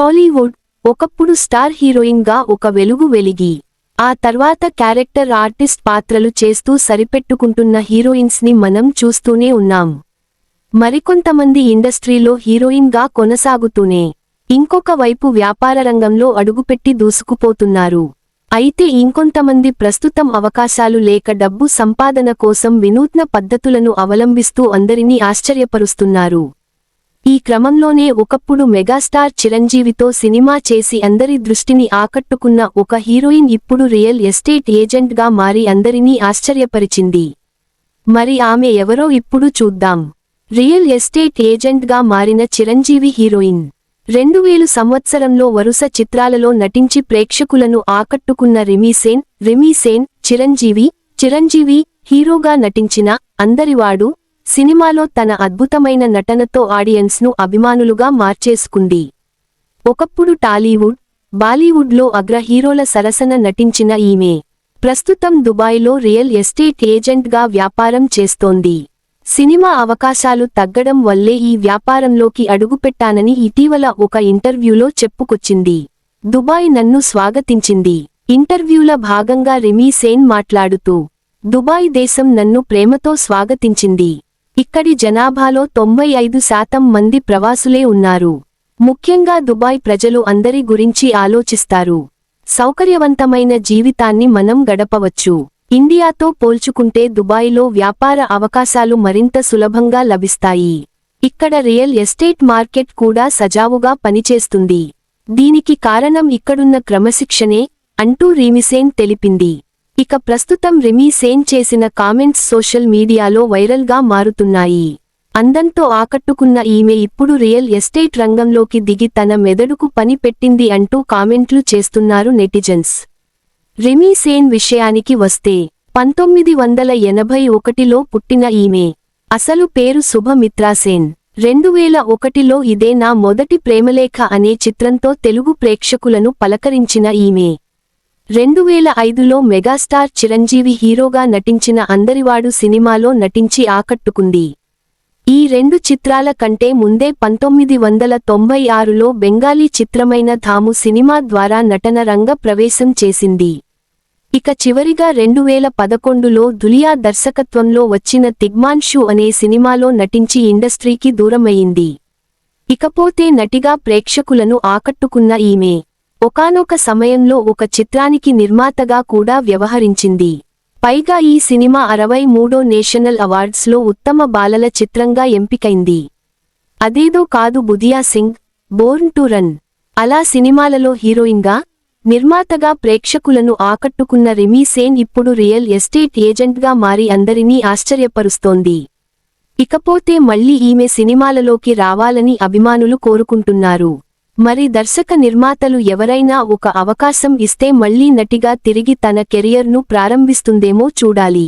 టాలీవుడ్ ఒకప్పుడు star heroine గా ఒక వెలుగు వెలిగి ఆ తర్వాత క్యారెక్టర్ ఆర్టిస్ట్ పాత్రలు చేస్తూ సరిపెట్టుకుంటున్న హీరోయిన్స్ ని మనం చూస్తూనే ఉన్నాం. మరికొంతమంది ఇండస్ట్రీలో హీరోయిన్ గా కొనసాగుతూనే ఇంకొక వైపు వ్యాపార రంగంలో అడుగుపెట్టి దూసుకుపోతున్నారు. అయితే ఇంకొంతమంది ప్రస్తుతం అవకాశాలు లేక డబ్బు సంపాదన కోసం వినూత్న పద్ధతులను అవలంబిస్తూ అందరినీ ఆశ్చర్యపరుస్తున్నారు. ఈ క్రమంలోనే ఒకప్పుడు మెగాస్టార్ చిరంజీవితో సినిమా చేసి అందరి దృష్టిని ఆకట్టుకున్న ఒక హీరోయిన్ ఇప్పుడు రియల్ ఎస్టేట్ ఏజెంట్ గా మారి అందరినీ ఆశ్చర్యపరిచింది. మరి ఆమె ఎవరో ఇప్పుడు చూద్దాం. రియల్ ఎస్టేట్ ఏజెంట్ గా మారిన చిరంజీవి హీరోయిన్ 2000 సంవత్సరంలో వరుస చిత్రాలలో నటించి ప్రేక్షకులను ఆకట్టుకున్న రిమీ సేన్ చిరంజీవి హీరోగా నటించిన అందరివాడు సినిమాలో తన అద్భుతమైన నటనతో ఆడియన్స్ ను అభిమానులుగా మార్చేసుకుంది. ఒకప్పుడు టాలీవుడ్, బాలీవుడ్లో అగ్ర హీరోల సరసన నటించిన ఈమె ప్రస్తుతం దుబాయ్లో రియల్ ఎస్టేట్ ఏజెంట్ గా వ్యాపారం చేస్తోంది. సినిమా అవకాశాలు తగ్గడం వల్లే ఈ వ్యాపారంలోకి అడుగుపెట్టానని ఇటీవల ఒక ఇంటర్వ్యూలో చెప్పుకొచ్చింది. దుబాయ్ నన్ను స్వాగతించింది. ఇంటర్వ్యూల భాగంగా రిమీ సేన్ మాట్లాడుతూ, దుబాయ్ దేశం నన్ను ప్రేమతో స్వాగతించింది. ఇక్కడి జనాభాలో 95% మంది ప్రవాసులే ఉన్నారు. ముఖ్యంగా దుబాయ్ ప్రజలు అందరి గురించి ఆలోచిస్తారు. సౌకర్యవంతమైన జీవితాన్ని మనం గడపవచ్చు. ఇండియాతో పోల్చుకుంటే దుబాయ్లో వ్యాపార అవకాశాలు మరింత సులభంగా లభిస్తాయి. ఇక్కడ రియల్ ఎస్టేట్ మార్కెట్ కూడా సజావుగా పనిచేస్తుంది. దీనికి కారణం ఇక్కడున్న క్రమశిక్షణే అంటూ రిమీ సేన్ తెలిపింది. ఇక ప్రస్తుతం రిమీ సేన్ చేసిన కామెంట్స్ సోషల్ మీడియాలో వైరల్ గా మారుతున్నాయి. అందంతో ఆకట్టుకున్న ఈమె ఇప్పుడు రియల్ ఎస్టేట్ రంగంలోకి దిగి తన మెదడుకు పని పెట్టింది అంటూ కామెంట్లు చేస్తున్నారు నెటిజన్స్. రిమీ సేన్ విషయానికి వస్తే 1981లో పుట్టిన ఈమె అసలు పేరు శుభమిత్రా సేన్. 2001లో ఇదే నా మొదటి ప్రేమలేఖ అనే చిత్రంతో తెలుగు ప్రేక్షకులను పలకరించిన ఈమె 2005లో మెగాస్టార్ చిరంజీవి హీరోగా నటించిన అందరివాడు సినిమాలో నటించి ఆకట్టుకుంది. ఈ రెండు చిత్రాల కంటే ముందే 1996లో బెంగాలీ చిత్రమైన ధాము సినిమా ద్వారా నటన రంగ ప్రవేశం చేసింది. ఇక చివరిగా 2011లో దులియా దర్శకత్వంలో వచ్చిన తిగ్మాన్షు అనే సినిమాలో నటించి ఇండస్ట్రీకి దూరమయ్యింది. ఇకపోతే నటిగా ప్రేక్షకులను ఆకట్టుకున్న ఈమె ఒకానొక సమయంలో ఒక చిత్రానికి నిర్మాతగా కూడా వ్యవహరించింది. పైగా ఈ సినిమా 63వ నేషనల్ అవార్డ్స్లో ఉత్తమ బాలల చిత్రంగా ఎంపికైంది. అదేదో కాదు బుదియా సింగ్, బోర్న్ టు రన్ అలా సినిమాలలో హీరోయిన్గా, నిర్మాతగా ప్రేక్షకులను ఆకట్టుకున్న రిమీ సేన్ ఇప్పుడు రియల్ ఎస్టేట్ ఏజెంట్గా మారి అందరినీ ఆశ్చర్యపరుస్తోంది. ఇకపోతే మళ్లీ ఈమె సినిమాలలోకి రావాలని అభిమానులు కోరుకుంటున్నారు. మరి దర్శక నిర్మాతలు ఎవరైనా ఒక అవకాశం ఇస్తే మళ్లీ నటిగా తిరిగి తన కెరియర్ను ప్రారంభిస్తుందేమో చూడాలి.